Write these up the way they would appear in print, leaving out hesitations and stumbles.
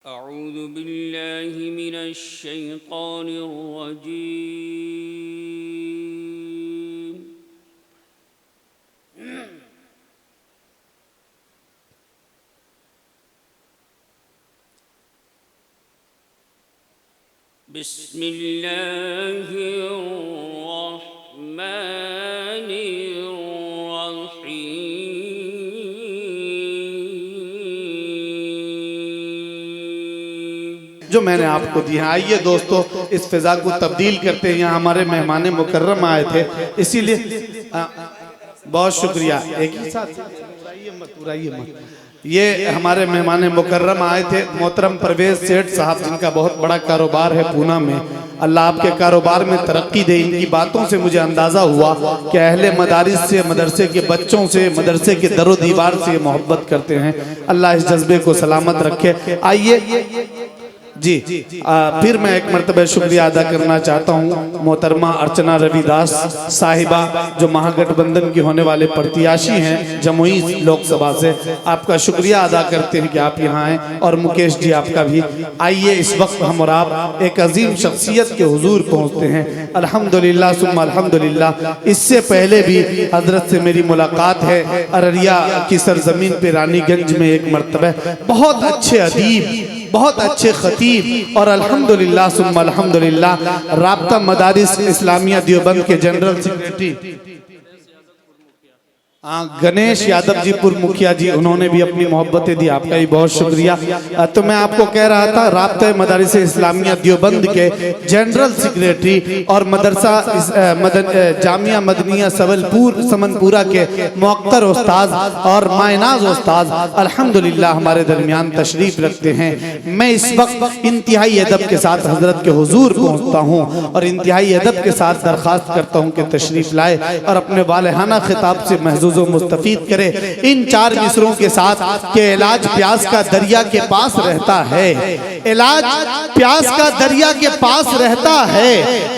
अऊज़ु बिल्लाहि मिनश शैतानिर रजीम। बिस्मिल्लाहिर रहमानिर जो मैंने आपको दी है। आइए दोस्तों, इस फिजा को तब्दील करते हैं। यहाँ हमारे मेहमान मुकर्रम आए थे, इसीलिए बहुत शुक्रिया। एक ही साथ उड़ाइए मत। ये हमारे मेहमान मुकर्रम आए थे, मोहतरम परवेज सेठ साहब, जिनका बहुत बड़ा कारोबार है पूना में। अल्लाह आपके कारोबार में तरक्की दे। इनकी बातों से मुझे अंदाज़ा हुआ कि अहले मदारिस से, मदरसे के बच्चों से, मदरसे के दरो दीवार से मोहब्बत करते हैं। अल्लाह इस जज्बे को सलामत रखे। आइए जी, फिर मैं एक मरतबा शुक्रिया अदा करना चाहता हूँ मोहतरमा अर्चना रविदास साहिबा, जो महागठबंधन के होने वाले प्रत्याशी हैं जमुई लोकसभा से। आपका शुक्रिया अदा करते हैं कि आप यहाँ आए, और मुकेश जी आपका भी। आइए, इस वक्त हम और आप एक अजीम शख्सियत के हुजूर पहुँचते हैं। अल्हम्दुलिल्लाह सुम्मा अल्हम्दुलिल्लाह। इससे पहले भी हजरत से मेरी मुलाकात है अररिया की सरजमीन पे, रानीगंज में एक मरतबा। बहुत अच्छे अदीब, बहुत अच्छे खतीब, और अल्हम्दुलिल्लाह सुम्मा अल्हम्दुलिल्लाह राब्ता मदारिस इस्लामिया देवबंद के जनरल सेक्रेटरी गणेश यादव जी पुर मुखिया जी, उन्होंने भी अपनी मोहब्बतें दी। आपका भी बहुत शुक्रिया। तो मैं आपको कह रहा था, राब्ता मदारिस इस्लामिया देवबंद के जनरल सेक्रेटरी और मदरसा जामिया मदनिया समनपुरा के मुअक्कर उस्ताद और मायनाज उस्ताद अल्हम्दुलिल्लाह हमारे दरमियान तशरीफ रखते हैं। मैं इस वक्त इंतहाई अदब के साथ हजरत के हुजूर पहुँचता हूँ और इंतहाई अदब के साथ दरख्वास्त करता हूँ कि तशरीफ लाए और अपने वालेहाना खिताब से महजूज मुस्तफीद करे। इन चार मिसरों के साथ के इलाज प्यास का दरिया के पास रहता है, इलाज प्यास का दरिया के पास रहता है,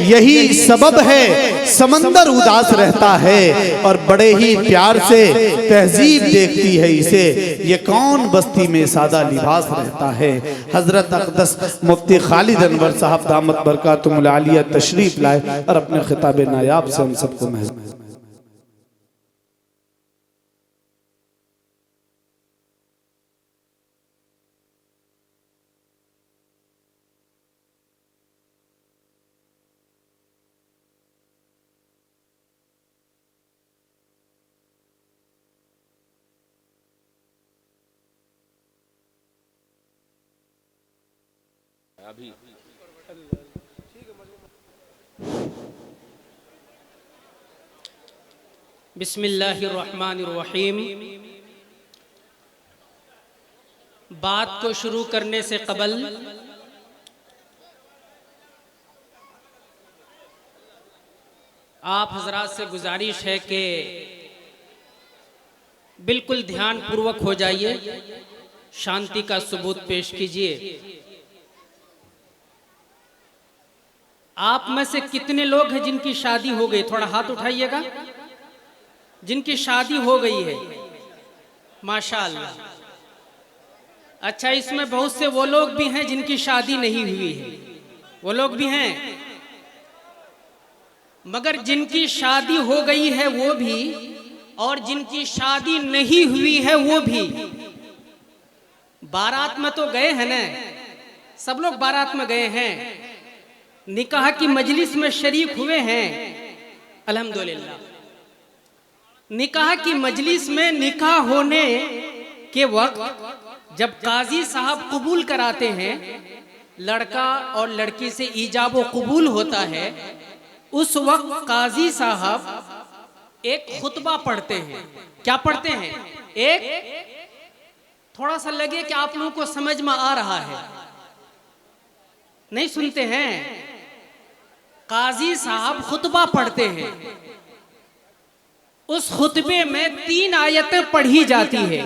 यही सबब है समंदर उदास रहता है, और बड़े ही प्यार से तहजीब देखती है इसे, ये कौन बस्ती में सादा लिबास रहता है। हजरत अक़दस मुफ्ती खालिद अनवर साहब दामत बरकातुहुल आलिया तशरीफ लाए और अपने खिताब नायाब से हम सबको महसूस। बिस्मिल्लाहिर्रहमानिर्रहीम। बात को शुरू करने से कबल आप हजरात से गुजारिश है कि बिल्कुल ध्यान पूर्वक हो जाइए, शांति का सबूत पेश कीजिए। आप में से कितने लोग हैं जिनकी शादी हो गई? थोड़ा हाथ उठाइएगा। जिनकी शादी हो गई है, माशाअल्लाह। अच्छा, इसमें बहुत से वो लोग भी हैं जिनकी शादी नहीं हुई है, वो लोग भी हैं। मगर जिनकी शादी हो गई है वो भी, और जिनकी शादी नहीं हुई है वो भी, बारात में तो गए हैं ना, सब लोग बारात में गए हैं, निकाह की मजलिस में शरीक हुए हैं अल्हम्दुलिल्लाह। निकाह की मजलिस में निकाह होने के वक्त जब काजी साहब कबूल कराते हैं, लड़का और लड़की से ईजाब व कबूल होता है, उस वक्त काजी साहब एक खुतबा पढ़ते हैं। क्या पढ़ते हैं? एक थोड़ा सा लगे कि आप लोगों को समझ में आ रहा है, नहीं सुनते हैं? काजी साहब खुतबा पढ़ते हैं। उस खुतबे में 3 आयतें पढ़ी जाती है।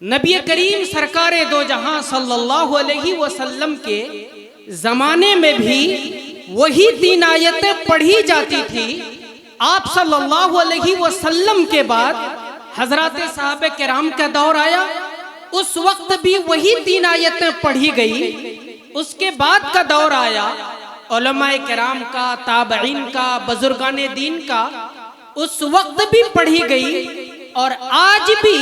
नबी करीम सरकार दो जहां सल्लल्लाहु अलैहि वसल्लम के जमाने में भी वही 3 आयतें पढ़ी जाती थी। आप सल्लल्लाहु अलैहि वसल्लम के बाद हजरत साहबे किराम का दौर आया, उस वक्त भी वही 3 आयतें पढ़ी गई। उसके बाद का दौर आया उलमाए किराम का, ताबईन का, बुजुर्गाने दीन का, उस वक्त भी पढ़ी गई और आज भी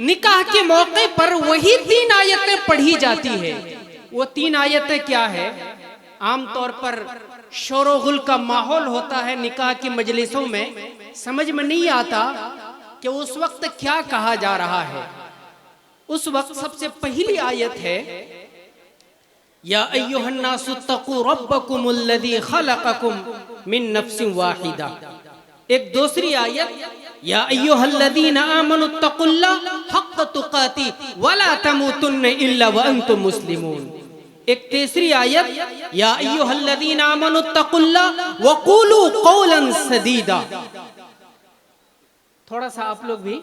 निकाह के मौके पर वही 3 आयतें पढ़ी जाती है। वो 3 आयतें क्या है? आमतौर पर शोरगुल का माहौल होता है निकाह की मजलिसों में, समझ में नहीं आता कि उस वक्त क्या कहा जा रहा है। उस वक्त सबसे पहली आयत है या अय्युहन्नासु तक़ू रब्बकुमुल्लज़ी खलक़कुम मिन नफ्सिन वाहिदा। एक दूसरी आयत या अय्युहल्लज़ीना आमनुत्तक़ुल्लाह हक़्क़ तुक़ाती वला तमूतुन्ना इल्ला व अंतुम मुस्लिमून। एक तीसरी आयत या अय्युहल्लज़ीना आमनुत्तक़ुल्लाह वक़ूलू क़ौलन सदीदा। थोड़ा सा आप लोग भी,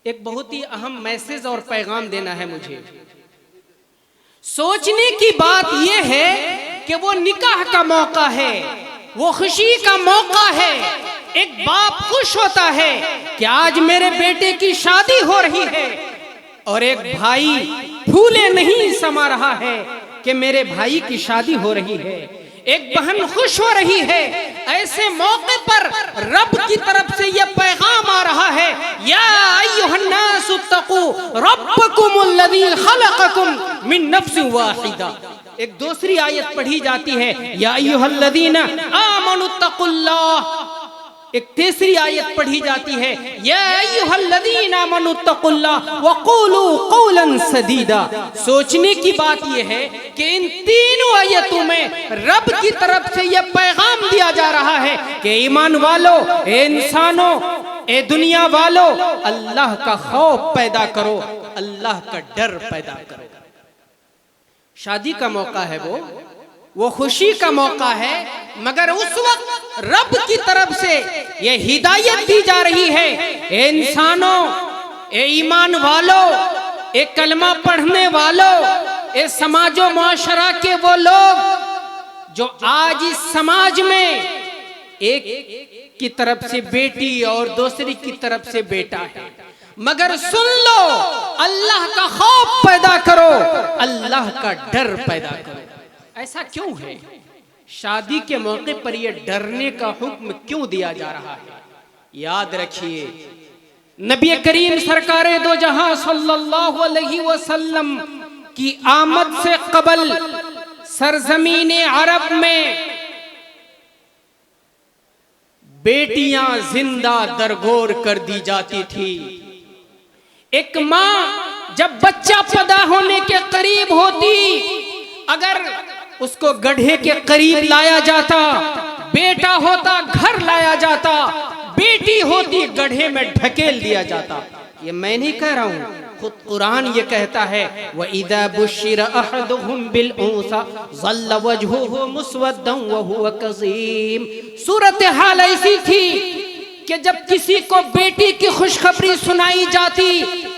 एक बहुत ही अहम मैसेज और पैगाम देना है मुझे। सोचने की बात यह है कि वो निकाह का मौका है, वो खुशी का मौका है। एक बाप खुश होता है कि आज मेरे बेटे की शादी हो रही है, और एक भाई फूले नहीं समा रहा है कि मेरे भाई की शादी हो रही है। एक बहन खुश हो रही है। ऐसे मौके पर रब की तरफ से यह पैगाम आ रहा है या अय्युहन्नासु तक़ू रब्बकुमुल्लज़ी खलक़कुम मिन नफ्सिन वाहिदा। एक दूसरी आयत पढ़ी जाती है या अय्युहल्लज़ीना आमनुत्तक़ुल्लाह। एक तीसरी आयत पढ़ी जाती है या अय्युहल्लज़ीना आमनुत्तक़ुल्लाह वक़ूलू क़ौलन सदीदा। सोचने की बात यह है कि इन तीनों आयतों में रब की तरफ से यह पैगाम दिया जा रहा है कि ईमान वालों, ए इंसानों, ए दुनिया वालों, अल्लाह का खौफ पैदा करो, अल्लाह का डर पैदा करो। शादी का मौका है, वो खुशी का मौका है, मगर उस वक्त रब की तरफ से ये हिदायत दी जा रही है, ए इंसानों, ए ईमान वालों, ए कलमा पढ़ने वालों, ए समाजो मुआशरा के वो लोग जो आज इस समाज में एक की तरफ से बेटी और दूसरी की तरफ से बेटा है, मगर सुन लो, अल्लाह का खौफ पैदा करो, अल्लाह का डर पैदा करो। ऐसा क्यों है? शादी के मौके पर यह डरने का हुक्म क्यों दिया जा रहा है? याद रखिए, नबी करीम सरकारे दो जहां सल्लल्लाहु अलैहि वसल्लम की आमद से कबल सरजमीने अरब में बेटियां जिंदा दरगोर कर दी जाती थी। एक माँ जब बच्चा पैदा होने के करीब होती, अगर उसको गड्ढे के करीब लाया जाता, बेटा होता घर लाया जाता, बेटी होती गड्ढे में ढकेल दिया जाता। ये मैं नहीं कह रहा हूँ, खुद कुरान ये कहता है व इज़ा बुश्शिरा अहदुहुम बिल उन्सा ज़ल्ला वजहुहु मुस्वद्दन व हुवा कज़ीम। सूरत हाल ऐसी थी कि जब किसी को बेटी की खुशखबरी सुनाई जाती,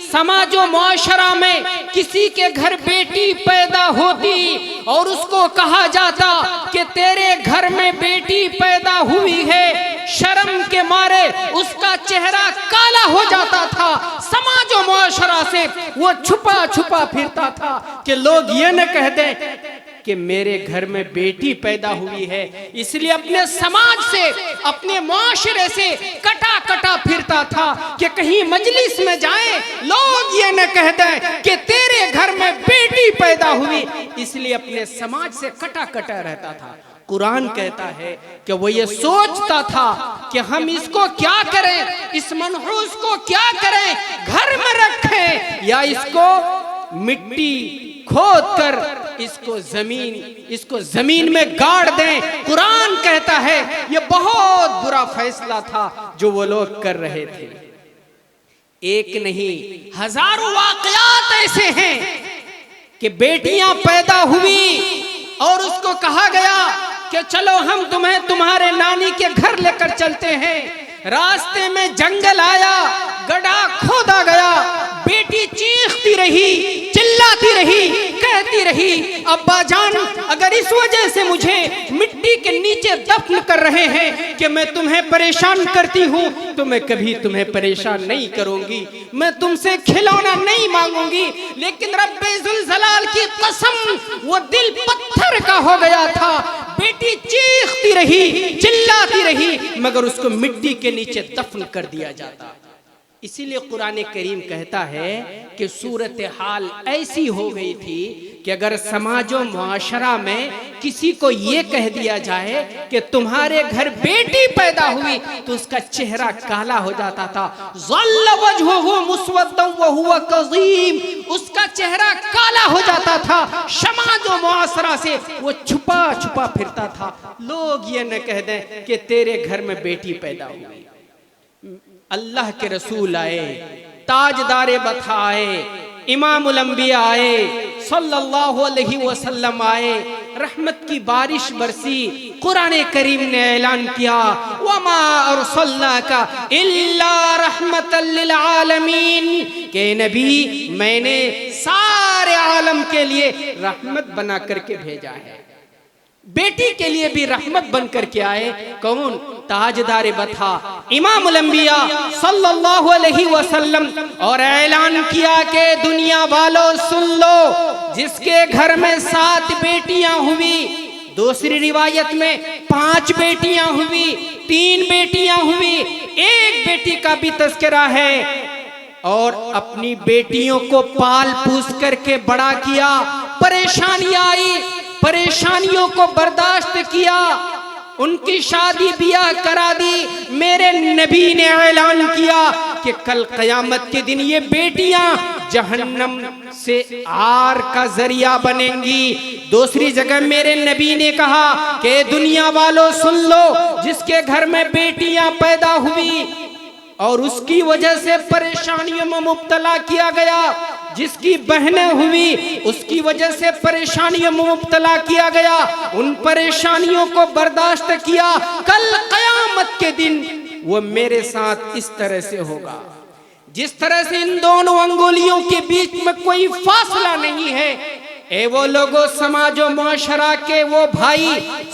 समाजो मुआशरा में किसी के घर बेटी पैदा होती और उसको कहा जाता कि तेरे घर में बेटी पैदा हुई है, शर्म के मारे उसका चेहरा काला हो जाता था। समाजो मुआशरा से वो छुपा छुपा फिरता था कि लोग ये न कह दें कि मेरे घर में बेटी पैदा हुई है, इसलिए अपने समाज से, अपने मुआशरे से कटा कटा फिरता था कि कहीं मजलिस में जाए लोग ये न कह दें कि तेरे घर में बेटी पैदा हुई, इसलिए अपने समाज से कटा कटा रहता था। कुरान कहता है कि वो ये सोचता था कि हम इसको क्या करें, इस मनहूस को क्या करें, घर में रखें या इसको मिट्टी खोद कर इसको जमीन में गाड़ दें। कुरान कहता है ये बहुत बुरा फैसला था जो वो लोग कर रहे थे। एक नहीं, हजारों वाकयात ऐसे हैं कि बेटियां पैदा हुई और उसको कहा गया कि चलो हम तुम्हें तुम्हारे नानी के घर लेकर चलते हैं। रास्ते में जंगल आया, गड्ढा खोदा गया, बेटी चीखती रही, चिल्लाती रही, कहती कहती रही, अब्बा जान अगर इस वजह से मुझे मिट्टी के नीचे दफन कर रहे हैं कि मैं तुम्हें परेशान करती हूँ, तो मैं कभी तुम्हें परेशान नहीं करूंगी, मैं तुमसे खिलौना नहीं मांगूंगी। लेकिन रब्बे जुल जलाल की कसम, वो दिल पत्थर का हो गया था। बेटी चीखती रही, चिल्लाती रही, मगर उसको मिट्टी के नीचे दफन कर दिया जाता। इसीलिए कुरान करीम कहता है कि सूरत हाल ऐसी हो गई थी कि अगर समाज और मुआशरा में किसी को ये कह दिया जाए कि तुम्हारे घर बेटी पैदा हुई, तो उसका चेहरा काला हो जाता था। ज़ल्ल वजहुहु मुस्वद्दन व हुवा कज़ीम, उसका चेहरा काला हो जाता था। समाज और मुआशरा से वो छुपा छुपा फिरता था। लोग ये न कह दें कि तेरे घर में बेटी पैदा हुई। अल्लाह के रसूल आए, ताजदारे बथा आए, इमामुल अंबिया आए, सल्लल्लाहु अलैहि वसल्लम आए, रहमत की बारिश बरसी। कुरान करीम ने ऐलान किया, वमा अरसलनाका इल्ला रहमतल लिल आलमीन, के नबी मैंने सारे आलम के लिए रहमत बना करके भेजा है। बेटी के लिए भी रहमत बन करके आए। कौन? ताजदारे बथा इमामुल अंबिया सल्लल्लाहु अलैहि वसल्लम। और ऐलान किया कि दुनिया वालों सुन लो, जिसके घर में 7 बेटियां हुई, दूसरी रिवायत में 5 बेटियां हुई, 3 बेटियां हुई, 1 बेटी का भी तस्करा है, और अपनी बेटियों को पाल पोस करके बड़ा किया, परेशानियां आई, परेशानियों को बर्दाश्त किया, उनकी शादी ब्याह करा दी। मेरे नबी ने ऐलान किया कि कल क़यामत के दिन ये बेटियां जहन्नम से आर का जरिया बनेंगी। दूसरी जगह मेरे नबी ने कहा कि दुनिया वालों सुन लो, जिसके घर में बेटियां पैदा हुई और उसकी वजह से परेशानियों में मुब्तला किया गया, जिसकी बहनें हुई उसकी वजह से परेशानियों में मुब्तला किया गया, उन परेशानियों को बर्दाश्त किया, कल क़यामत के दिन वो मेरे साथ इस तरह से होगा। जिस तरह से इन दोनों अंगुलियों के बीच में कोई फासला नहीं है। ए वो लोगों, समाज व मुआशरा के वो भाई,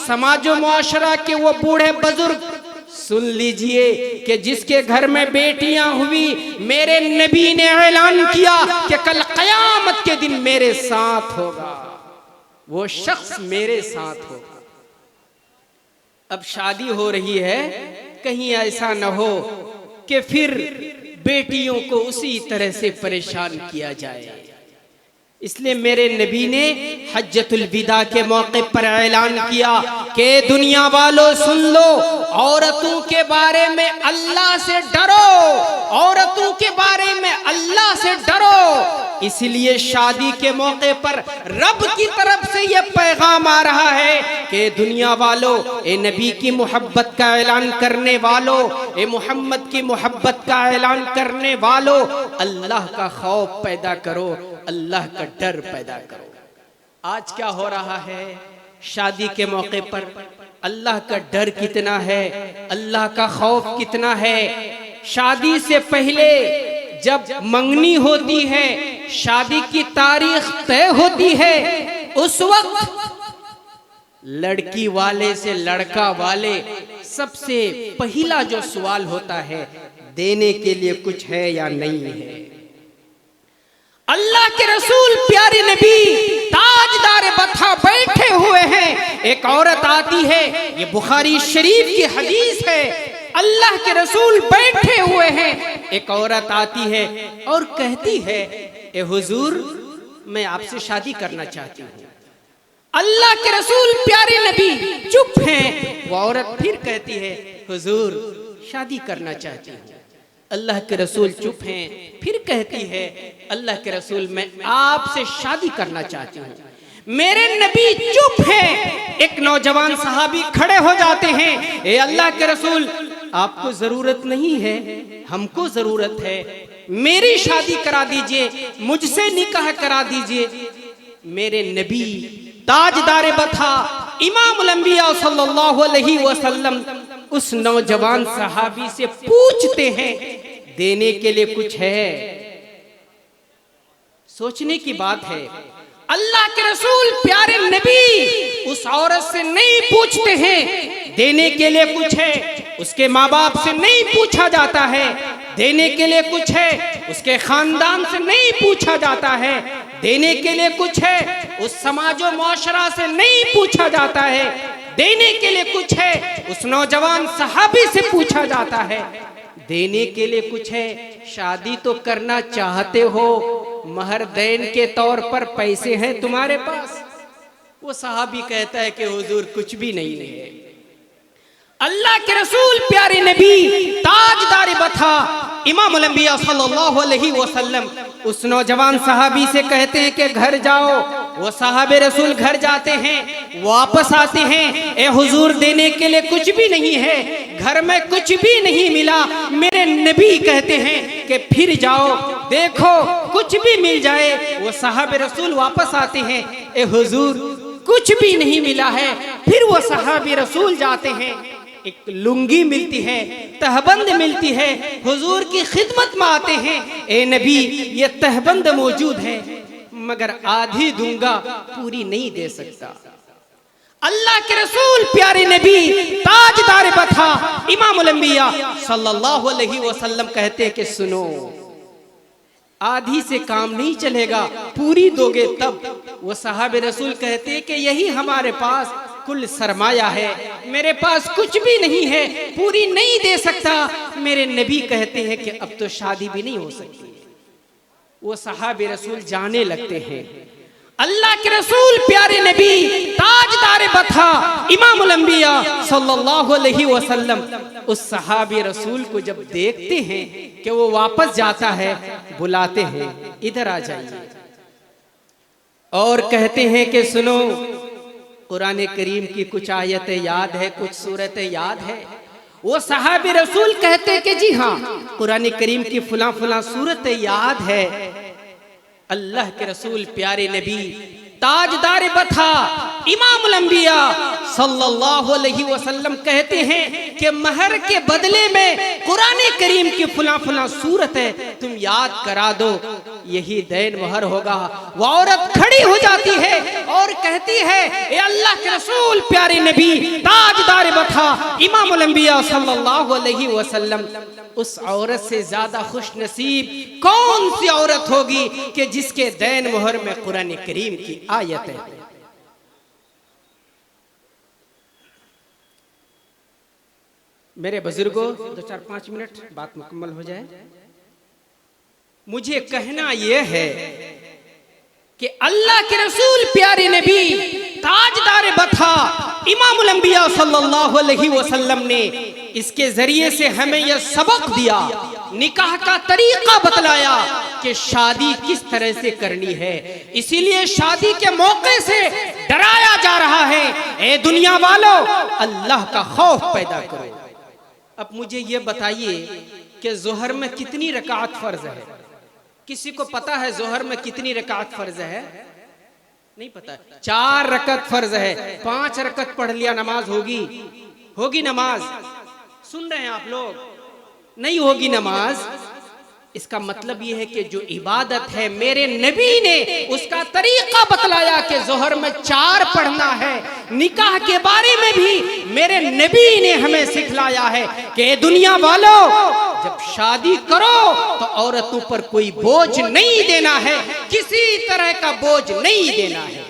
समाज व मुआशरा के वो बूढ़े बुजुर्ग, सुन लीजिए कि जिसके घर में बेटियां हुई, मेरे नबी ने ऐलान किया कि कल क़यामत के दिन मेरे साथ होगा, वो शख्स मेरे साथ होगा। अब शादी हो रही है, कहीं ऐसा न हो कि फिर बेटियों को उसी तरह से परेशान किया जाए। इसलिए मेरे नबी ने हज्जतुल विदा के मौके पर ऐलान किया कि दुनिया वालों सुन लो, औरतों के बारे में अल्लाह से डरो, औरतों के बारे में अल्लाह से डरो। इसलिए शादी के मौके पर रब की तरफ से यह पैगाम आ रहा है कि दुनिया वालों, ए नबी की मोहब्बत का ऐलान करने वालों, ए मोहम्मद की मोहब्बत का ऐलान करने वालों, अल्लाह का खौफ पैदा करो, अल्लाह का डर पैदा करो। आज क्या हो रहा है? शादी के मौके पर अल्लाह का डर कितना है, अल्लाह का खौफ कितना है। शादी से पहले जब मंगनी होती है, शादी की तारीख तय होती है, उस वक्त लड़की वाले से लड़का वाले सबसे पहला जो सवाल होता है, देने के लिए कुछ है या नहीं है। अल्लाह के रसूल प्यारे नबी ताजदार बथा बैठे हुए हैं, एक औरत आती है, ये बुखारी शरीफ की हदीस है। अल्लाह के रसूल बैठे हुए हैं, एक औरत आती है और कहती है, ए हुजूर मैं आपसे शादी करना चाहती हूँ। अल्लाह के रसूल प्यारे नबी चुप हैं। वो औरत फिर कहती है, हुजूर शादी करना चाहती हूँ। अल्लाह के रसूल चुप हैं। फिर कहती है, अल्लाह के रसूल मैं आपसे शादी करना चाहती हूँ। मेरे नबी चुप हैं। एक नौजवान सहाबी खड़े हो जाते हैं, ए अल्लाह के रसूल आपको जरूरत नहीं है, हमको जरूरत है, मेरी शादी करा दीजिए, मुझसे निकाह करा दीजिए। मेरे नबी ताजदार बथा इमामुल अंबिया सल्लल्लाहु अलैहि वसल्लम उस नौजवान सहाबी से पूछते हैं, देने के लिए कुछ है? सोचने की बात है। अल्लाह के रसूल प्यारे नबी उस औरत से नहीं पूछते हैं देने के लिए कुछ है, उसके माँ बाप से नहीं पूछा जाता है देने के लिए कुछ है, उसके खानदान से नहीं पूछा जाता है देने के लिए कुछ है, उस समाज और मुआशरा से नहीं पूछा जाता है देने के लिए कुछ है, उस नौजवान सहाबी से पूछा जाता है देने के लिए कुछ है। शादी तो करना चाहते हो, महर देन के तौर पर पैसे हैं तुम्हारे पास? वो सहाबी कहता है कि हुजूर कुछ भी नहीं है। अल्लाह के रसूल प्यारे नबी ताजदार बथा इमाम अल-अंबिया सल्लल्लाहु अलैहि वसल्लम उस नौजवान सहाबी से कहते हैं कि घर जाओ। वो साहबे रसूल घर जाते हैं, वापस आते हैं, ए हुजूर देने के लिए कुछ भी नहीं है, घर में कुछ भी नहीं मिला। मेरे नबी कहते हैं कि फिर जाओ देखो कुछ भी मिल जाए। वो साहबे रसूल वापस आते हैं, ए हुजूर कुछ भी नहीं मिला है। फिर वो साहबे रसूल जाते हैं, एक लुंगी मिलती है, तहबंद मिलती है, हुजूर की खिदमत में आते हैं, ए नबी ये तहबंद मौजूद है मगर आधी दूंगा, पूरी नहीं दे सकता। अल्लाह के रसूल प्यारे नबी ताजदार बथा इमाम अल-अंबिया सल्लल्लाहु अलैहि वसल्लम कहते हैं कि सुनो, आधी से काम नहीं चलेगा, पूरी दोगे तब। वो साहब रसूल कहते हैं कि यही हमारे पास कुल सरमाया है, मेरे पास कुछ भी नहीं है, पूरी नहीं दे सकता। मेरे नबी कहते हैं कि अब तो शादी भी नहीं हो सकती। वो साहब रसूल जाने लगते हैं। अल्लाह के रसूल प्यारे नबी ताजदार बथा इमाम अल-अंबिया सल्लल्लाहु अलैहि वसल्लम उस सहाबी रसूल को जब देखते हैं कि वो वापस जाता है, बुलाते हैं, इधर आ जाइए, और कहते हैं कि सुनो, कुरान करीम की कुछ आयतें याद है, कुछ सूरतें याद है। वो सहाबी रसूल कहते हैं कि जी हाँ, कुरान करीम की फुला फुला सूरतें याद है। अल्लाह के रसूल प्यारे नबी ताजदार बथा इमाम अल-अंबिया सल्लल्लाहु अलैहि वसल्लम कहते हैं कि महर के बदले में कुरान करीम की फुला फुला सूरत है, तुम याद करा दो, यही दैन महर होगा। वो औरत खड़ी हो जाती है और कहती है, ए अल्लाह के रसूल प्यारे नबी ताजदार बथा इमाम अल-अंबिया सल्लल्लाहु अलैहि वसल्लम, उस औरत से ज्यादा खुश नसीब कौन सी औरत होगी कि जिसके दैन मोहर में कुरान करीम की आयत है। मेरे बुजुर्गों, 2-4-5 मिनट बात मुकम्मल हो जाए। मुझे कहना यह है कि अल्लाह के रसूल प्यारे नबी ताजदार बथा इमाम अल-अंबिया सल्लल्लाहु अलैहि वसल्लम ने इसके जरिए से हमें यह सबक दिया, निकाह का तरीका बतलाया कि शादी किस तरह से करनी है। इसीलिए शादी के मौके से डराया जा रहा है, ए दुनिया वालों अल्लाह का खौफ पैदा करो। अब मुझे ये बताइए कि जोहर में कितनी रकात फर्ज है? किसी को पता है जोहर में कितनी रकात फर्ज है? नहीं पता। 4 रकत फर्ज है, 5 रकत पढ़ लिया नमाज होगी? होगी नमाज? सुन रहे हैं आप लोग? नहीं होगी नमाज। इसका मतलब यह है कि जो इबादत है मेरे नबी ने उसका तरीका बतलाया कि जोहर में 4 पढ़ना है। निकाह के बारे में भी मेरे नबी ने हमें सिखलाया है कि दुनिया वालों जब शादी करो तो औरतों पर कोई बोझ नहीं देना है, किसी तरह का बोझ नहीं देना है।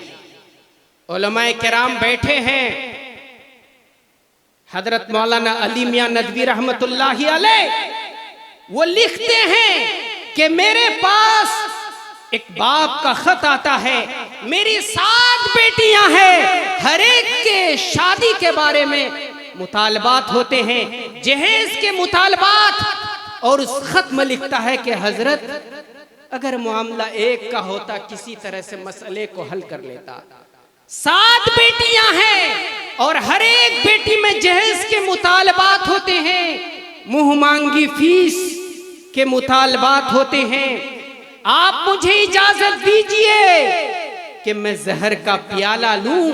उलमाए किराम बैठे हैं, हजरत मौलाना अली मियां नदवी रहमतुल्लाहि अलैह वो लिखते हैं कि मेरे पास एक बाप का खत आता है, मेरी 7 बेटियां हैं, हर एक के शादी के बारे में मुतालबात होते हैं, जहेज के मुतालबात, और उस खत में लिखता है कि हजरत अगर मामला एक का होता किसी तरह से मसले को हल कर लेता। 7 बेटियां हैं और हर एक बेटी में जहेज के मुतालबात होते हैं, मुंह मांगी फीस के मुतालबात होते हैं। आप मुझे इजाजत दीजिए कि मैं जहर का प्याला लूं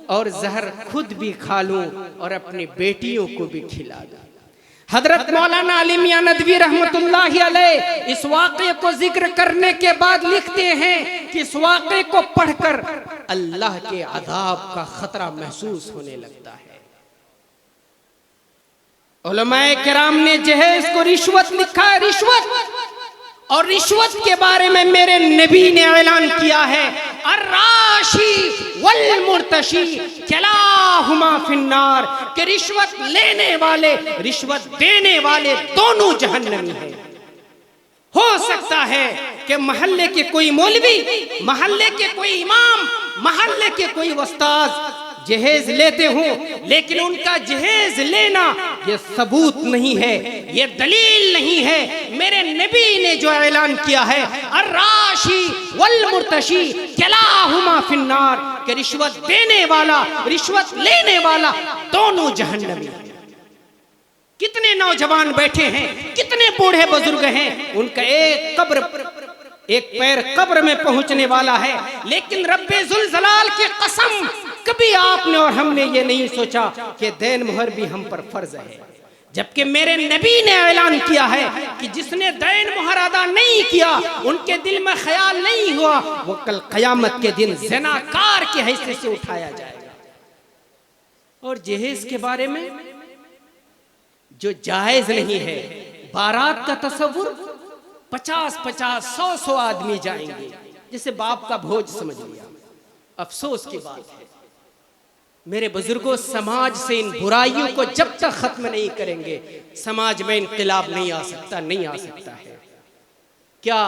और जहर खुद भी खा लूं और अपनी बेटियों को भी खिला दूं। हजरत मौलाना अली मियां नदवी रहमतुल्लाहि अलैह इस वाक़े को जिक्र करने के बाद लिखते हैं कि इस वाक़े को पढ़कर अल्लाह के अज़ाब का खतरा महसूस होने लगता है। उलमाए किराम ने जहेज को रिश्वत लिखा है, रिश्वत, और रिश्वत के बारे में मेरे नबी ने ऐलान किया है, अर्राशी वल मुर्तशी किलाहुमा फिन्नार, कि रिश्वत लेने वाले रिश्वत देने वाले दोनों जहन्नमी हैं। हो सकता है कि मोहल्ले के कोई मौलवी, मोहल्ले के कोई इमाम, मोहल्ले के कोई उस्ताद जहेज लेते हों, लेकिन उनका जहेज लेना ये सबूत नहीं है, ये दलील नहीं है। मेरे नबी ने जो ऐलान किया है, अर्राशी वल मुर्तशी किलाहुमा फिन्नार, कि रिश्वत देने वाला रिश्वत लेने वाला दोनों जहन्नमी हैं। कितने नौजवान बैठे हैं, कितने बूढ़े बुजुर्ग हैं, उनका एक पैर कब्र में पहुंचने वाला है, लेकिन रब्बे जुल जलाल की कसम कभी आपने और हमने ये नहीं सोचा कि देन मुहर भी हम पर फर्ज है, जबकि मेरे नबी ने ऐलान किया है कि जिसने देन मुहर अदा नहीं किया, उनके दिल में ख्याल नहीं हुआ, वो कल कयामत के दिन ज़िनाकार की हैसियत से उठाया जाएगा। और जहेज के बारे में जो जायज नहीं है, बारात का तस्वुर 50-50, 100-100 आदमी जाएंगे, जिसे बाप का भोज समझ लिया। अफसोस की बात है मेरे बुजुर्गों, समाज से इन बुराइयों को जब तक खत्म नहीं करेंगे, समाज में इनकलाब नहीं आ सकता, नहीं आ सकता है। क्या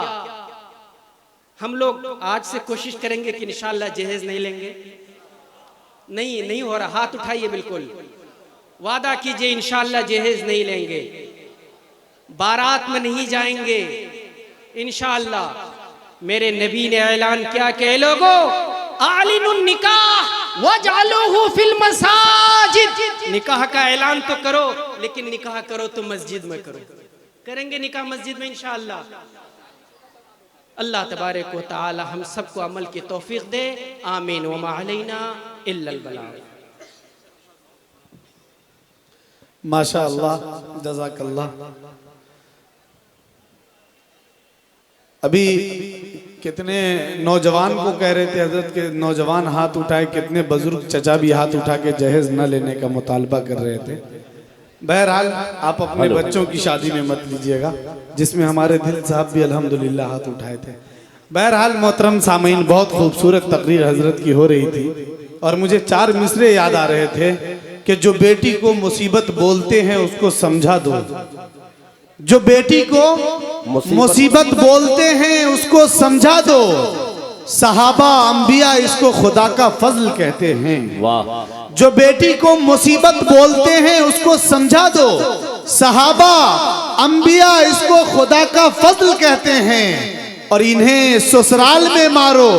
हम लोग आज से कोशिश करेंगे कि इंशाअल्लाह जहेज नहीं लेंगे? नहीं हो रहा, हाथ उठाइए, बिल्कुल वादा कीजिए इंशाअल्लाह जहेज नहीं लेंगे, बारात में नहीं जाएंगे इंशाअल्लाह। मेरे नबी ने ऐलान किया कि लोगों, आलिनुन निकाह वजअलूहु फिल मसाजिद, निकाह का ऐलान तो करो, लेकिन निकाह करो तो मस्जिद में करो। करेंगे निकाह मस्जिद में इंशाअल्लाह। अल्लाह तबारक व तआला हम सबको अमल की तौफीक दे, आमीन व मा अलैना इल्लल बलाग। माशाअल्लाह, जज़ाकल्लाह। अभी कितने नौजवान को कह रहे थे हजरत के नौजवान हाथ उठाए, कितने बुजुर्ग चचा भी हाथ उठा के जहेज न लेने का मुतालबा कर रहे थे। बहरहाल आप अपने बच्चों की शादी में मत लीजिएगा, जिसमें हमारे दिल साहब भी अल्हम्दुलिल्लाह हाथ उठाए थे। बहरहाल मोहतरम सामीन, बहुत खूबसूरत तकरीर हजरत की हो रही थी और मुझे 4 मिसरे याद आ रहे थे कि जो बेटी को मुसीबत बोलते हैं उसको समझा दो, जो बेटी को मुसीबत बोलते हैं उसको समझा दो। सहाबा अंबिया इसको खुदा का फजल कहते हैं। वाह। जो बेटी को मुसीबत बोलते हैं उसको समझा दो। सहाबा अंबिया इसको खुदा का फजल कहते हैं। और इन्हें ससुराल में मारो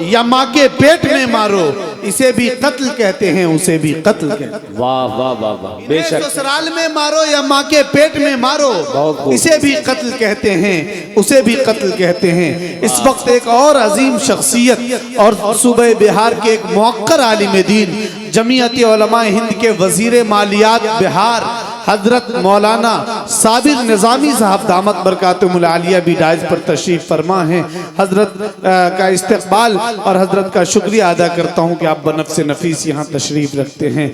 या माँ के पेट में मारो, इसे भी कत्ल कहते हैं, उसे भी कत्ल कहते हैं। वाह वाह वाह वाह, बेशक। ससुराल में मारो या माँ के पेट में मारो, इसे भी कत्ल कहते हैं, उसे भी कत्ल कहते हैं। इस वक्त एक और अजीम शख्सियत और सूबे बिहार के एक मुअक्कर आलिम दीन, जमीयत उलमा हिंद के वजीर मालियात बिहार हजरत मौलाना साबिर निज़ामी साहब दामत बरकातुहुल आलिया भी डाइज पर तशरीफ फरमा हैं। हजरत का इस्तकबाल और हजरत का शुक्रिया अदा करता हूँ कि आप बनफ्स नफीस यहाँ तशरीफ रखते हैं।